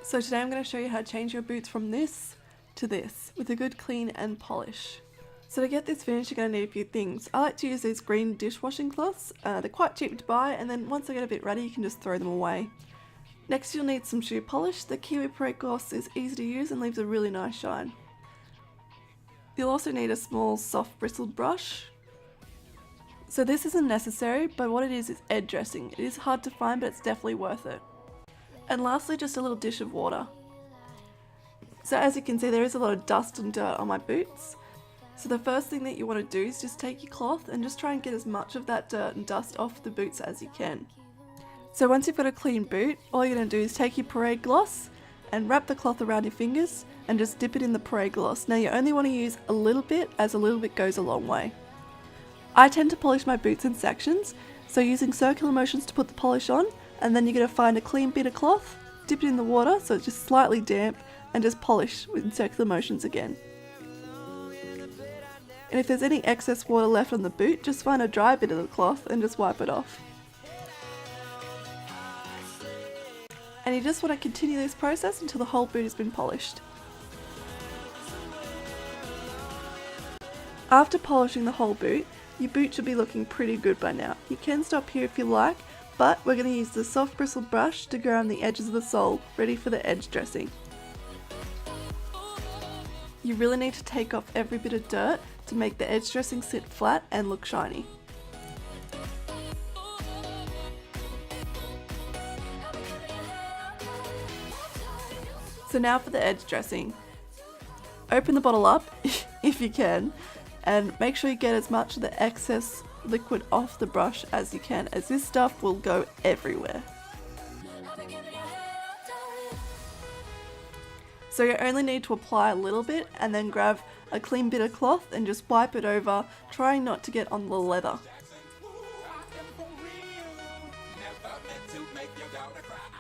So today I'm going to show you how to change your boots from this to this with a good clean and polish. So to get this finished, you're going to need a few things. I like to use these green dishwashing cloths. They're quite cheap to buy, and then once they get a bit ruddy you can just throw them away. Next you'll need some shoe polish. The Kiwi Parade gloss is easy to use and leaves a really nice shine. You'll also need a small soft bristled brush. So this isn't necessary, but what it is edge dressing. It is hard to find, but it's definitely worth it. And lastly, just a little dish of water. So as you can see, there is a lot of dust and dirt on my boots. So the first thing that you want to do is just take your cloth and just try and get as much of that dirt and dust off the boots as you can. So once you've got a clean boot, all you're going to do is take your Parade gloss and wrap the cloth around your fingers and just dip it in the Parade gloss. Now you only want to use a little bit, as a little bit goes a long way. I tend to polish my boots in sections, so using circular motions to put the polish on, and then you're going to find a clean bit of cloth, dip it in the water so it's just slightly damp, and just polish with circular motions again. And if there's any excess water left on the boot, just find a dry bit of the cloth and just wipe it off. And you just want to continue this process until the whole boot has been polished. After polishing the whole boot, your boot should be looking pretty good by now. You can stop here if you like, but we're going to use the soft bristled brush to go around the edges of the sole, ready for the edge dressing. You really need to take off every bit of dirt to make the edge dressing sit flat and look shiny. So now for the edge dressing. Open the bottle up, if you can, and make sure you get as much of the excess liquid off the brush as you can, as this stuff will go everywhere. So you only need to apply a little bit and then grab a clean bit of cloth and just wipe it over, trying not to get on the leather.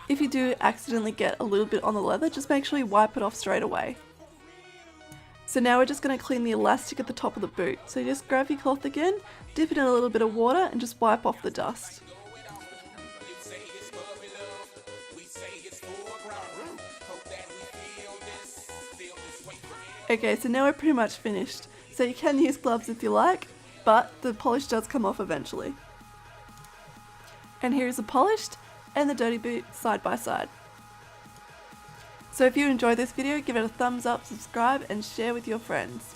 If you do accidentally get a little bit on the leather, just make sure you wipe it off straight away. So now we're just going to clean the elastic at the top of the boot. So you just grab your cloth again, dip it in a little bit of water and just wipe off the dust. Okay, so now we're pretty much finished. So you can use gloves if you like, but the polish does come off eventually. And here is the polished and the dirty boot side by side. So if you enjoyed this video, give it a thumbs up, subscribe and share with your friends.